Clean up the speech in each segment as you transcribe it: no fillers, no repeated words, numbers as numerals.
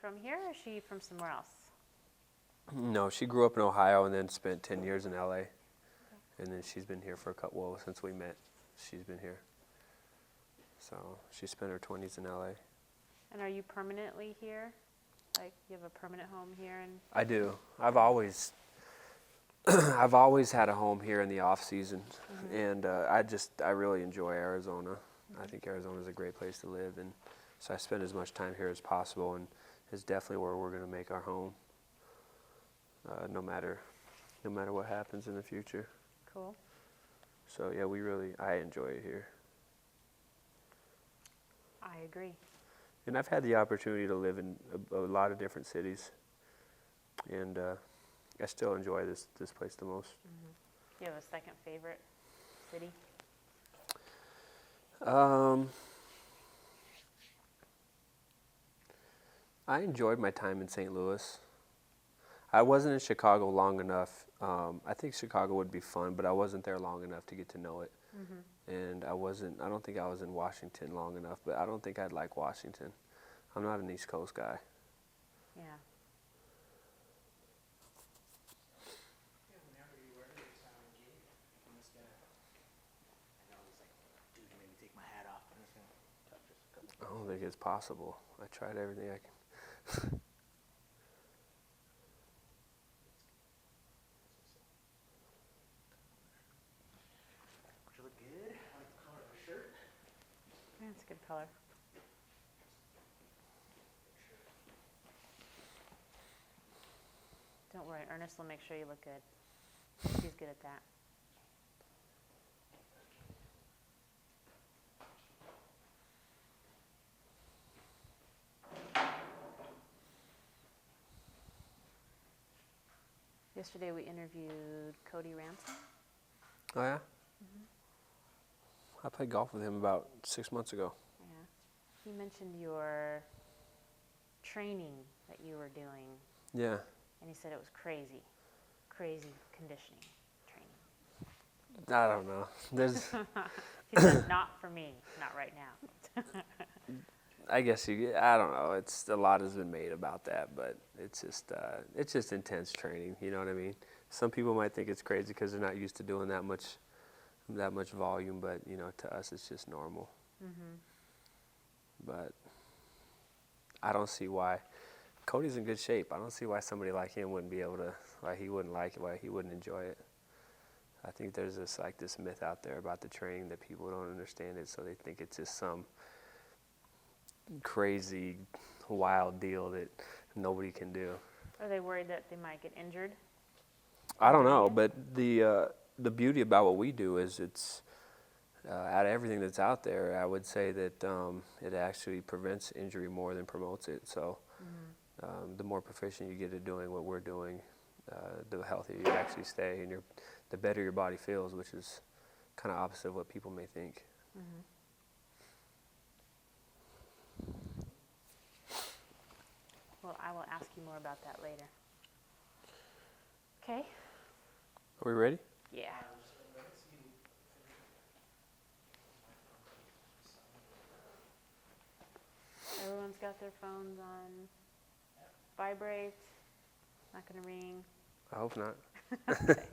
from here, or is she from somewhere else? No, she grew up in Ohio and then spent 10 years in LA. And then she's been here for a couple, well, since we met, she's been here. So she spent her 20s in LA. And are you permanently here? Like, you have a permanent home here? I do. I've always had a home here in the off season, and I really enjoy Arizona. I think Arizona is a great place to live, and so I spend as much time here as possible, and it's definitely where we're going to make our home, no matter what happens in the future. Cool. So yeah, I enjoy it here. I agree. And I've had the opportunity to live in a lot of different cities, and I still enjoy this place the most. Do you have a second favorite city? I enjoyed my time in St. Louis. I wasn't in Chicago long enough. I think Chicago would be fun, but I wasn't there long enough to get to know it. And I don't think I was in Washington long enough, but I don't think I'd like Washington. I'm not an East Coast guy. Yeah. Whenever you were this gig, I'm just gonna, I know he's like, dude, you made me take my hat off. I'm just gonna touch this a couple. I don't think it's possible. I tried everything I can. You look good. I like the color of your shirt. Yeah, it's a good color. Don't worry, Ernest will make sure you look good. He's good at that. Yesterday we interviewed Cody Ransom. Oh yeah? I played golf with him about 6 months ago. Yeah. He mentioned your training that you were doing. Yeah. And he said it was crazy conditioning training. I don't know. There's, He said, not for me, not right now. I guess I don't know. A lot has been made about that, but it's just intense training. You know what I mean? Some people might think it's crazy because they're not used to doing that much volume, but to us it's just normal. But I don't see why. Cody's in good shape. I don't see why somebody like him wouldn't be able to, why he wouldn't like it, why he wouldn't enjoy it. I think there's this myth out there about the training that people don't understand it, so they think it's just some crazy, wild deal that nobody can do. Are they worried that they might get injured? I don't know, but the beauty about what we do is it's out of everything that's out there, I would say that it actually prevents injury more than promotes it. So the more proficient you get at doing what we're doing, the healthier you actually stay, and the better your body feels, which is kind of opposite of what people may think. Well, I will ask you more about that later. Okay? Are we ready? Yeah. Everyone's got their phones on vibrate. Not going to ring. I hope not. Okay.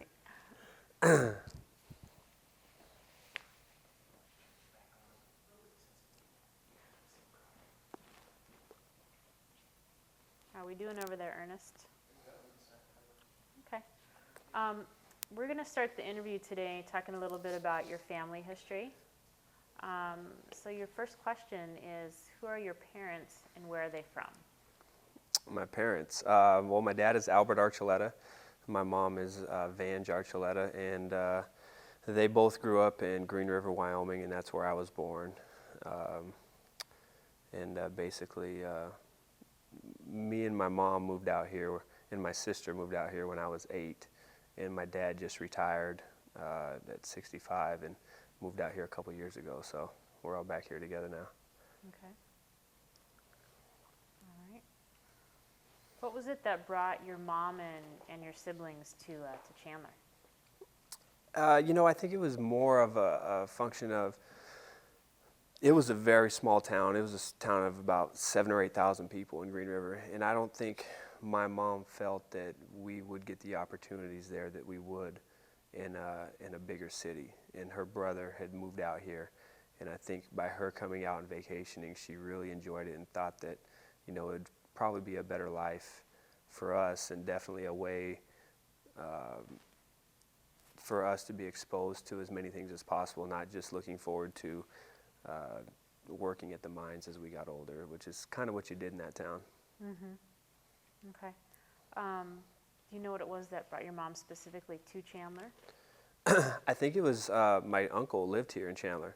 How are we doing over there, Ernest? Okay. We're going to start the interview today talking a little bit about your family history. So your first question is, who are your parents and where are they from? My parents. Well, my dad is Albert Archuleta. My mom is Vange Archuleta, and they both grew up in Green River, Wyoming, and that's where I was born. Basically, me and my mom moved out here, and my sister moved out here when I was 8, and my dad just retired at 65 and moved out here a couple years ago, so we're all back here together now. Okay. All right. What was it that brought your mom and your siblings to Chandler? I think it was more of a function of, It was a very small town. It was a town of about 7,000 or 8,000 people in Green River, and I don't think my mom felt that we would get the opportunities there that we would in a bigger city. And her brother had moved out here, and I think by her coming out and vacationing, she really enjoyed it and thought that, you know, it'd probably be a better life for us, and definitely a way for us to be exposed to as many things as possible, not just looking forward to working at the mines as we got older, which is kind of what you did in that town. Okay. Do you know what it was that brought your mom specifically to Chandler? I think it was my uncle lived here in Chandler,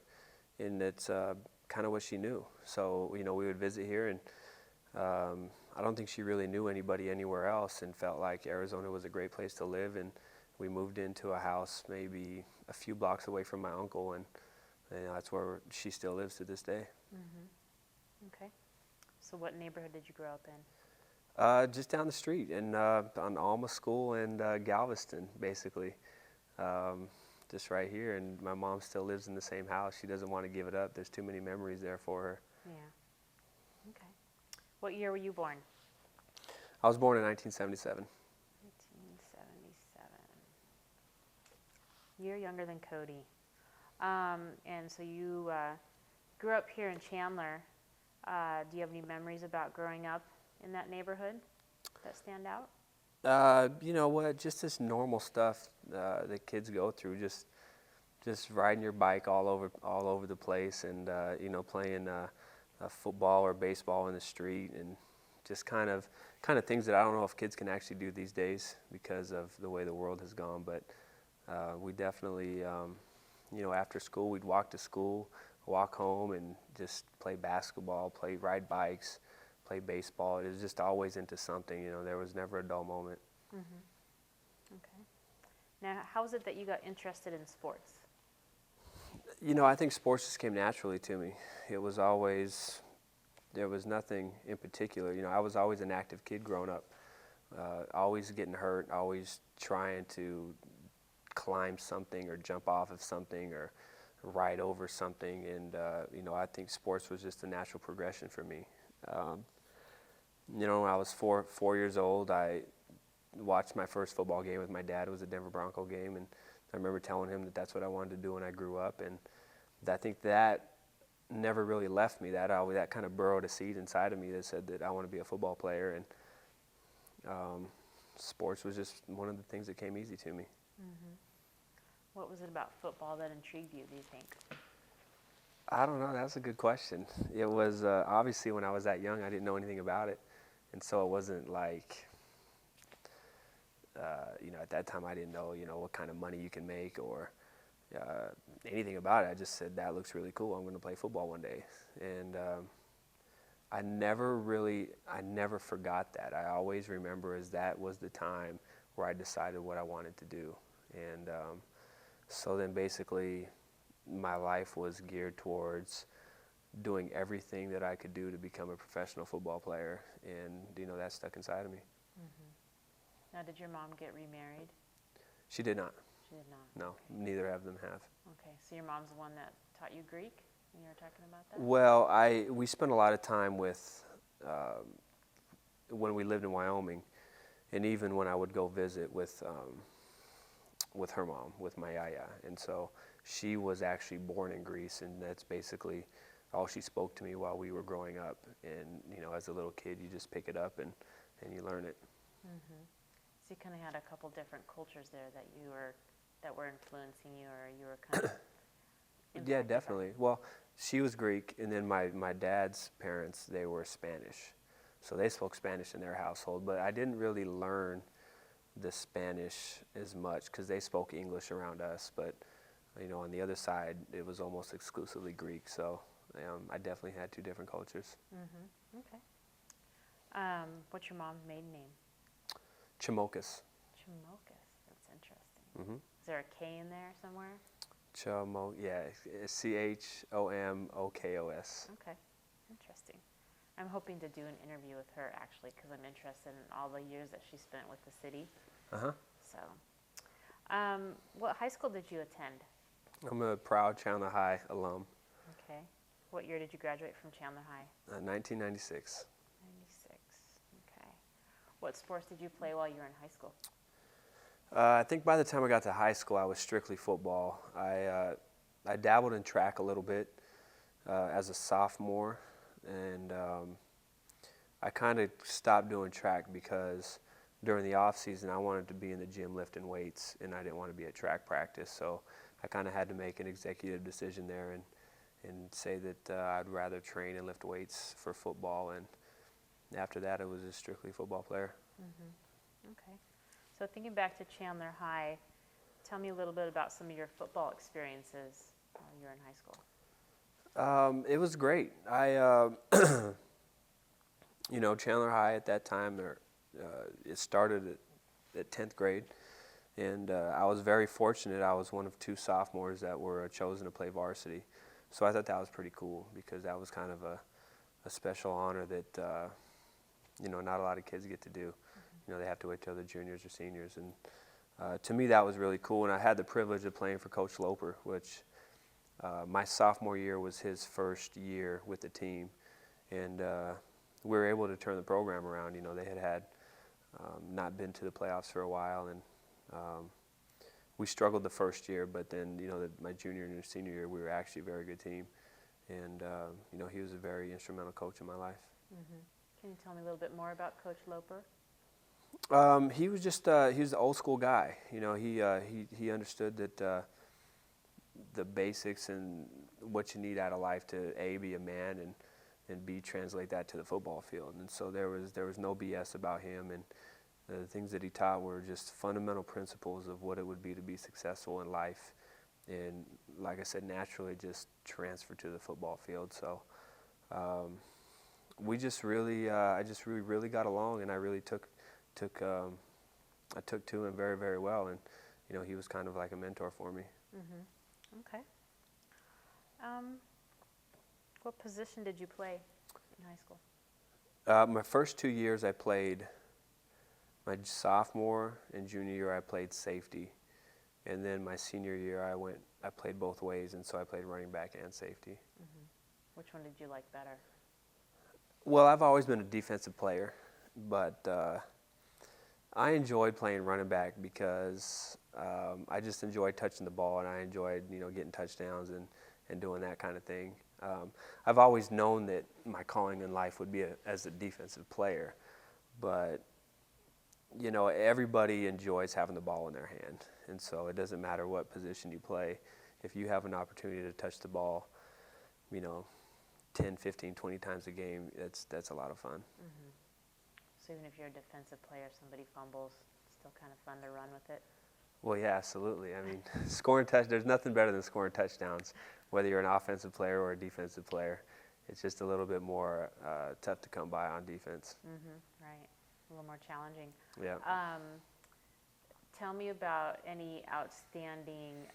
and it's kind of what she knew. So, you know, we would visit here, and I don't think she really knew anybody anywhere else and felt like Arizona was a great place to live. And we moved into a house maybe a few blocks away from my uncle, and that's where she still lives to this day. Okay. So what neighborhood did you grow up in? Just down the street, and on Alma School and Galveston, basically. Just right here, and my mom still lives in the same house. She doesn't want to give it up. There's too many memories there for her. Yeah. Okay. What year were you born? I was born in 1977. 1977. You're younger than Cody. And so you grew up here in Chandler. Do you have any memories about growing up in that neighborhood that stand out? You know what? Just this normal stuff that kids go through. Just riding your bike all over the place, and you know, playing football or baseball in the street, and just kind of things that I don't know if kids can actually do these days because of the way the world has gone. But we definitely, you know, after school we'd walk to school, walk home, and just play basketball, ride bikes, play baseball. It was just always into something. You know, there was never a dull moment. Okay. Now, how is it that you got interested in sports? You know, I think sports just came naturally to me. It was always, there was nothing in particular. You know, I was always an active kid growing up, always getting hurt, always trying to climb something or jump off of something or ride over something. And, you know, I think sports was just a natural progression for me. You know, when I was four years old, I watched my first football game with my dad. It was a Denver Bronco game, and I remember telling him that that's what I wanted to do when I grew up. And I think that never really left me. That kind of burrowed a seed inside of me that said that I want to be a football player. And sports was just one of the things that came easy to me. What was it about football that intrigued you, do you think? I don't know. That's a good question. It was obviously when I was that young, I didn't know anything about it, and so it wasn't like, you know, at that time I didn't know, you know, what kind of money you can make or anything about it. I just said, that looks really cool. I'm going to play football one day, and I never forgot that. I always remember as that was the time where I decided what I wanted to do, and so then basically my life was geared towards doing everything that I could do to become a professional football player, and you know, that stuck inside of me. Now, did your mom get remarried? She did not. She did not. No, neither of them have. Okay, so your mom's the one that taught you Greek when you were talking about that? Well, we spent a lot of time with, when we lived in Wyoming, and even when I would go visit with her mom, with my yaya. And so she was actually born in Greece, and that's basically all she spoke to me while we were growing up. And, you know, as a little kid, you just pick it up and you learn it. So you kind of had a couple different cultures there that were influencing you, or you were kind of Yeah, impacted by. definitely. Well, she was Greek, and then my dad's parents, they were Spanish. So they spoke Spanish in their household, but I didn't really learn the Spanish as much because they spoke English around us. But, you know, on the other side, it was almost exclusively Greek. So I definitely had two different cultures. Okay. What's your mom's maiden name? Chamokas. Chamokas. That's interesting. Is there a K in there somewhere? Chomokos. Okay. Interesting. I'm hoping to do an interview with her, actually, because I'm interested in all the years that she spent with the city. So, what high school did you attend? I'm a proud Chandler High alum. Okay. What year did you graduate from Chandler High? 1996. 96. Okay. What sports did you play while you were in high school? I think by the time I got to high school, I was strictly football. I dabbled in track a little bit as a sophomore, and I kind of stopped doing track because during the off season I wanted to be in the gym lifting weights, and I didn't want to be at track practice. So I kind of had to make an executive decision there and say that I'd rather train and lift weights for football. And after that, it was a strictly football player. Mm-hmm. Okay. So thinking back to Chandler High, tell me a little bit about some of your football experiences while you were in high school. It was great. Chandler High at that time, it started at 10th grade, and I was very fortunate. I was one of 2 sophomores that were chosen to play varsity, so I thought that was pretty cool because that was kind of a special honor that not a lot of kids get to do. They have to wait till they're juniors or seniors, and to me that was really cool. And I had the privilege of playing for Coach Loper, which my sophomore year was his first year with the team, and we were able to turn the program around. They had not been to the playoffs for a while, and we struggled the first year, but then my junior and senior year we were actually a very good team, and he was a very instrumental coach in my life. Mm-hmm. Can you tell me a little bit more about Coach Loper? He was just he was an old school guy. He understood that the basics and what you need out of life to A, be a man, and B, translate that to the football field. And so there was no BS about him, and the things that he taught were just fundamental principles of what it would be to be successful in life, and like I said, naturally just transfer to the football field. So we just really really got along, and I really took to him very, very well, and he was kind of like a mentor for me. Mm-hmm. Okay. What position did you play in high school? My first 2 years I played, my sophomore and junior year I played safety, and then my senior year I played both ways, and so I played running back and safety. Mm-hmm. Which one did you like better? Well, I've always been a defensive player, but I enjoyed playing running back because I just enjoyed touching the ball, and I enjoyed getting touchdowns and doing that kind of thing. I've always known that my calling in life would be as a defensive player, but everybody enjoys having the ball in their hand, and so it doesn't matter what position you play. If you have an opportunity to touch the ball 10, 15, 20 times a game, that's a lot of fun. Mm-hmm. So even if you're a defensive player, somebody fumbles, it's still kind of fun to run with it? Well, yeah, absolutely. I mean, there's nothing better than scoring touchdowns, whether you're an offensive player or a defensive player. It's just a little bit more tough to come by on defense. Mm-hmm. Right. A little more challenging. Yeah. Tell me about any outstanding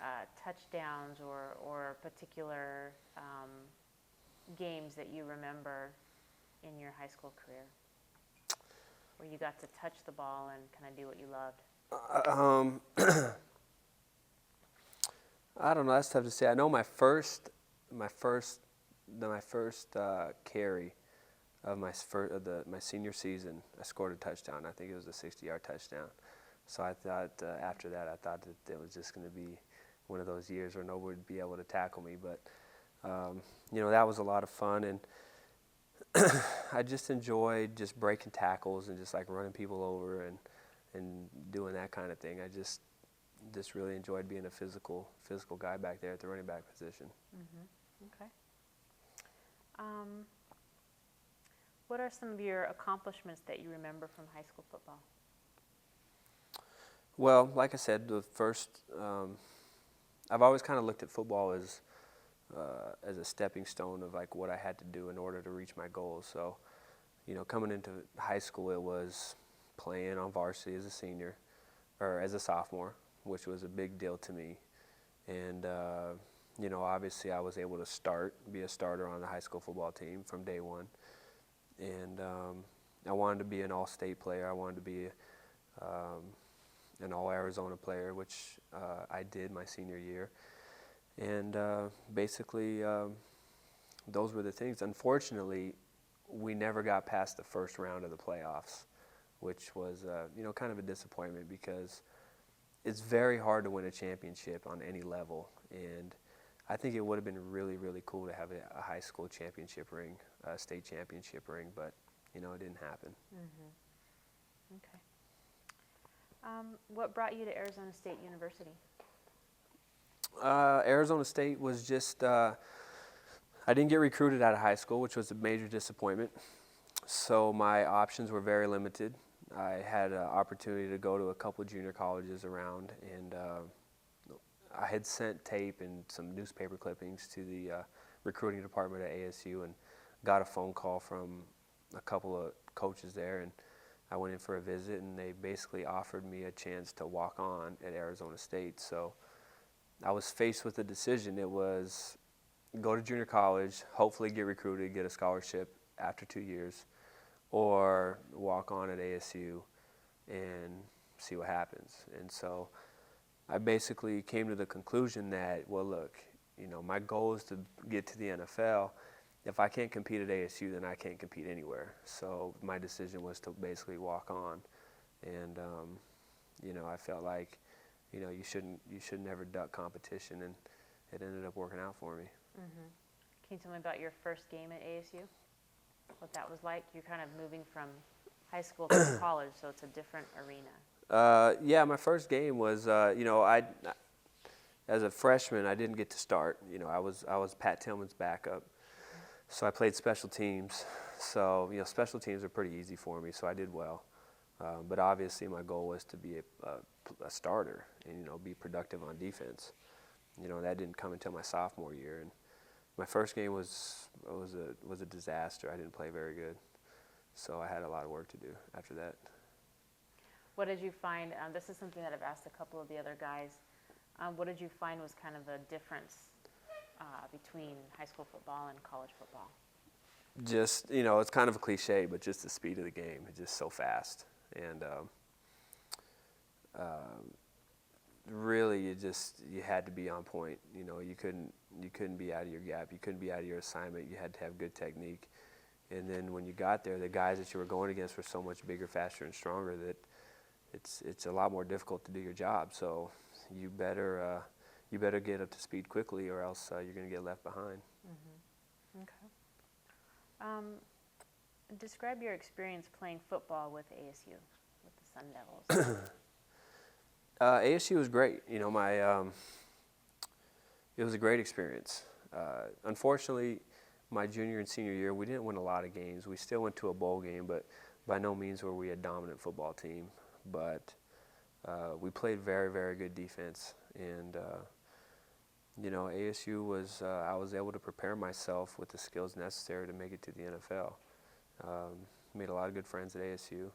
touchdowns or particular games that you remember in your high school career, where you got to touch the ball and kind of do what you loved? I don't know. That's tough to say. I know my first carry of my senior season, I scored a touchdown. I think it was a 60-yard touchdown. So I thought after that, that it was just going to be one of those years where nobody would be able to tackle me. But that was a lot of fun, and I just enjoyed just breaking tackles and just like running people over and doing that kind of thing. I just really enjoyed being a physical guy back there at the running back position. Mm-hmm. Okay. What are some of your accomplishments that you remember from high school football? Well, like I said, I've always kind of looked at football as a stepping stone of like what I had to do in order to reach my goals. So, coming into high school, it was playing on varsity as a senior or as a sophomore, which was a big deal to me. And obviously I was able to be a starter on the high school football team from day one. And I wanted to be an all-state player. I wanted to be an all-Arizona player, which I did my senior year. And basically those were the things. Unfortunately, we never got past the first round of the playoffs, which was, kind of a disappointment because it's very hard to win a championship on any level. And I think it would have been really, really cool to have a high school championship ring, a state championship ring, but, it didn't happen. Okay. What brought you to Arizona State University? Arizona State was just, I didn't get recruited out of high school, which was a major disappointment. So my options were very limited. I had an opportunity to go to a couple of junior colleges around, and I had sent tape and some newspaper clippings to the recruiting department at ASU and got a phone call from a couple of coaches there, and I went in for a visit, and they basically offered me a chance to walk on at Arizona State. So I was faced with a decision. It was go to junior college, hopefully get recruited, get a scholarship after 2 years, or walk on at ASU and see what happens. And so I basically came to the conclusion that, well, look, my goal is to get to the NFL. If I can't compete at ASU, then I can't compete anywhere. So my decision was to basically walk on. And, I felt like, you shouldn't ever duck competition, and it ended up working out for me. Mm-hmm. Can you tell me about your first game at ASU? What that was like? You're kind of moving from high school to college, so it's a different arena. Yeah, my first game was, as a freshman, I didn't get to start. I was Pat Tillman's backup, so I played special teams. So, special teams are pretty easy for me, so I did well. But obviously, my goal was to be a starter and be productive on defense. That didn't come until my sophomore year, and my first game was a disaster. I didn't play very good, so I had a lot of work to do after that. What did you find? This is something that I've asked a couple of the other guys. What did you find was kind of the difference between high school football and college football? Just, it's kind of a cliche, but just the speed of the game. It's just so fast. And really, you had to be on point. You couldn't be out of your gap. You couldn't be out of your assignment. You had to have good technique. And then when you got there, the guys that you were going against were so much bigger, faster, and stronger that it's a lot more difficult to do your job. So you better get up to speed quickly, or else you're going to get left behind. Mm-hmm. Okay. Describe your experience playing football with ASU, with the Sun Devils. ASU was great. It was a great experience. Unfortunately, my junior and senior year, we didn't win a lot of games. We still went to a bowl game, but by no means were we a dominant football team. But we played very, very good defense. And, ASU was, I was able to prepare myself with the skills necessary to make it to the NFL. Made a lot of good friends at ASU.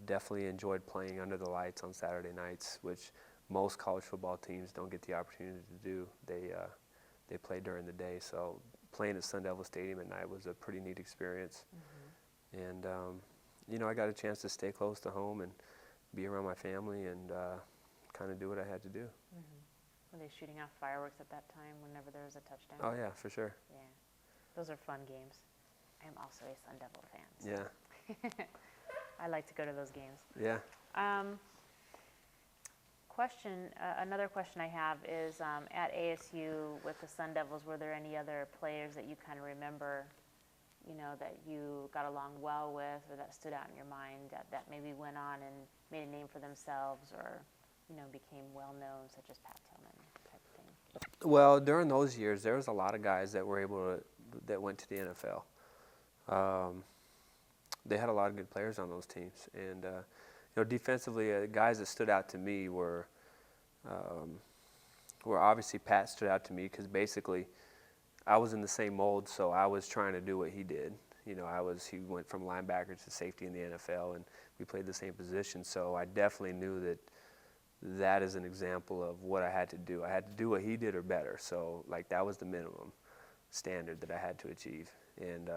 Definitely enjoyed playing under the lights on Saturday nights, which most college football teams don't get the opportunity to do. They play during the day, so playing at Sun Devil Stadium at night was a pretty neat experience. Mm-hmm. And I got a chance to stay close to home and be around my family and kind of do what I had to do. Mm-hmm. Were they shooting off fireworks at that time whenever there was a touchdown? Oh yeah, for sure. Yeah, those are fun games. I am also a Sun Devil fan. So. Yeah. I like to go to those games. Yeah. Another question I have is, at ASU with the Sun Devils, were there any other players that you kind of remember, that you got along well with, or that stood out in your mind that maybe went on and made a name for themselves, or, became well known, such as Pat Tillman type thing? Well, during those years, there was a lot of guys that went to the NFL. They had a lot of good players on those teams, and defensively, guys that stood out to me were obviously Pat stood out to me because basically I was in the same mold, so I was trying to do what he did. He went from linebacker to safety in the NFL, and we played the same position, so I definitely knew that is an example of what I had to do. I had to do what he did or better, so that was the minimum standard that I had to achieve. And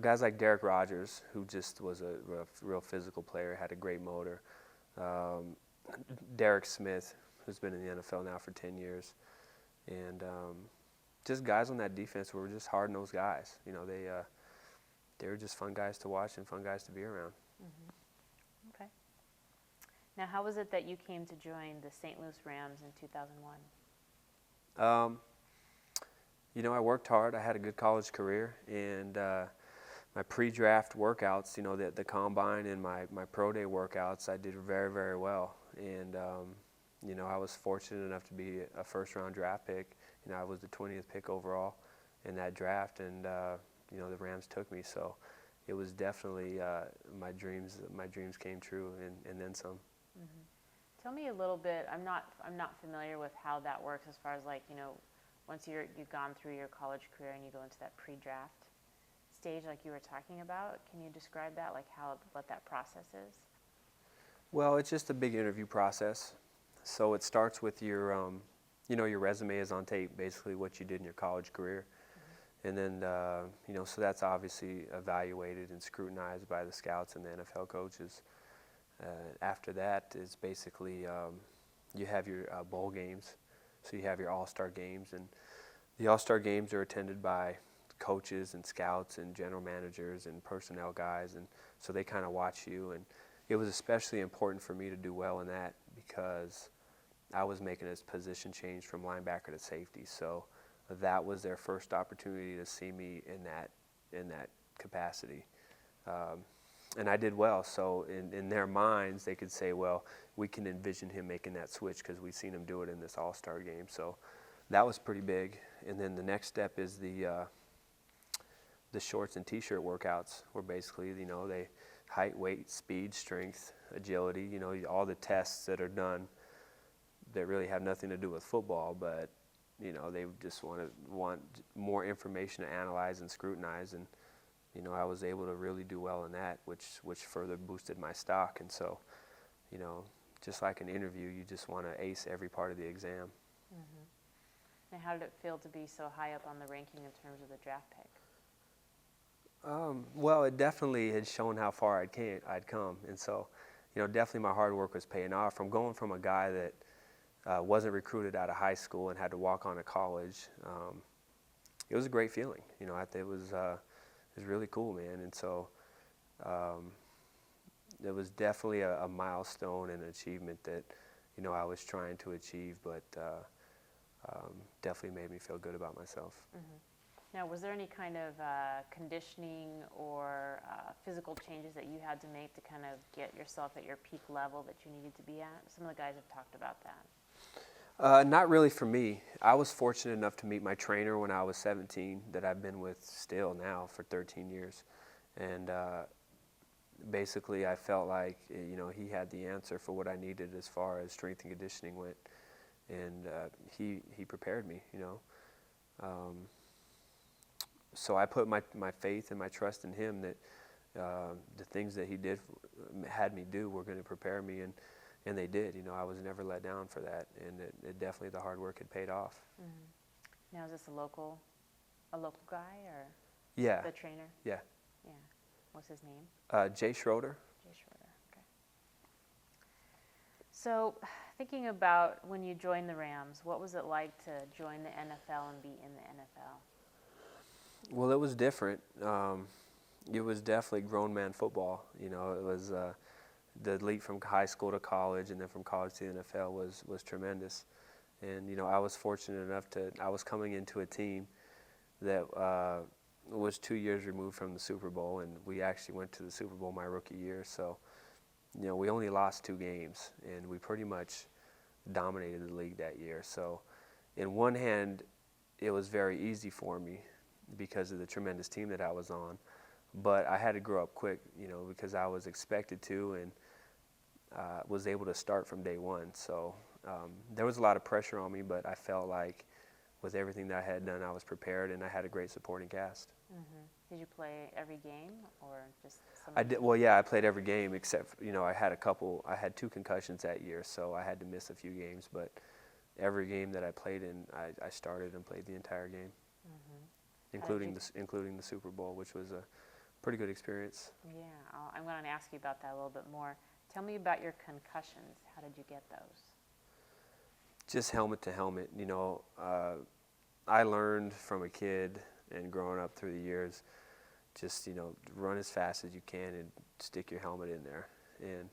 guys like Derek Rogers, who just was a real physical player, had a great motor. Derek Smith, who's been in the NFL now for 10 years. And just guys on that defense were just hard-nosed guys. You know, they were just fun guys to watch and fun guys to be around. Okay. Now, how was it that you came to join the St. Louis Rams in 2001? You know, I worked hard. I had a good college career, and my pre-draft workouts, you know, the combine and my pro day workouts, I did very, very well. And you know, I was fortunate enough to be a first-round draft pick. You know, I was the 20th pick overall in that draft, and you know, the Rams took me. So it was definitely my dreams came true, and then some. Tell me a little bit. I'm not familiar with how that works as far as, like, you know, once you've gone through your college career and you go into that pre-draft stage like you were talking about. Can you describe that, like what that process is? Well, it's just a big interview process. So it starts with your, you know, your resume is on tape, basically what you did in your college career. And then, you know, so that's obviously evaluated and scrutinized by the scouts and the NFL coaches. After that is basically, you have your bowl games. So you have your all-star games, and the all-star games are attended by coaches and scouts and general managers and personnel guys, and so they kind of watch you. And it was especially important for me to do well in that because I was making a position change from linebacker to safety. So that was their first opportunity to see me in that capacity. And I did well. So in their minds, they could say, well, we can envision him making that switch because we've seen him do it in this all-star game. So that was pretty big. And then the next step is the shorts and T-shirt workouts, where basically, you know, they height, weight, speed, strength, agility, you know, all the tests that are done that really have nothing to do with football, but, you know, they just want more information to analyze and scrutinize. And, you know, I was able to really do well in that, which further boosted my stock. And so, you know, just like an interview, you just want to ace every part of the exam. And how did it feel to be so high up on the ranking in terms of the draft pick? Well, it definitely had shown how far I'd come. And so, you know, definitely my hard work was paying off. From going from a guy that wasn't recruited out of high school and had to walk on to college, it was a great feeling. You know, it was really cool, man. And so it was definitely a milestone and an achievement that, you know, I was trying to achieve, but definitely made me feel good about myself. Now, was there any kind of conditioning or physical changes that you had to make to kind of get yourself at your peak level that you needed to be at? Some of the guys have talked about that. Not really for me. I was fortunate enough to meet my trainer when I was 17 that I've been with still now for 13 years. And basically I felt like, you know, he had the answer for what I needed as far as strength and conditioning went. And he prepared me, you know. So I put my faith and my trust in him that the things that he had me do were going to prepare me, and they did. You know, I was never let down for that, and it definitely, the hard work had paid off. Now, is this a local guy or Yeah. the trainer? Yeah. Yeah. What's his name? Jay Schroeder. Jay Schroeder. Okay. So, thinking about when you joined the Rams, what was it like to join the NFL and be in the NFL? Well, it was different. It was definitely grown man football. You know, it was the leap from high school to college, and then from college to the NFL was tremendous. And you know, I was fortunate enough I was coming into a team that was 2 years removed from the Super Bowl, and we actually went to the Super Bowl my rookie year. So, you know, we only lost 2 games, and we pretty much dominated the league that year. So, in one hand, it was very easy for me because of the tremendous team that I was on, but I had to grow up quick, you know, because I was expected to, and was able to start from day one. So there was a lot of pressure on me, but I felt like with everything that I had done, I was prepared, and I had a great supporting cast. Did you play every game, or just some? I did. Well, yeah, I played every game except, you know, I had 2 concussions that year, so I had to miss a few games, but every game that I played in, I started and played the entire game. Including the Super Bowl, which was a pretty good experience. Yeah, I'm going to ask you about that a little bit more. Tell me about your concussions. How did you get those? Just helmet to helmet. You know, I learned from a kid and growing up through the years, just, run as fast as you can and stick your helmet in there. And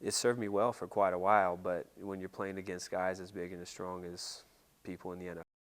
it served me well for quite a while, but when you're playing against guys as big and as strong as people in the NFL,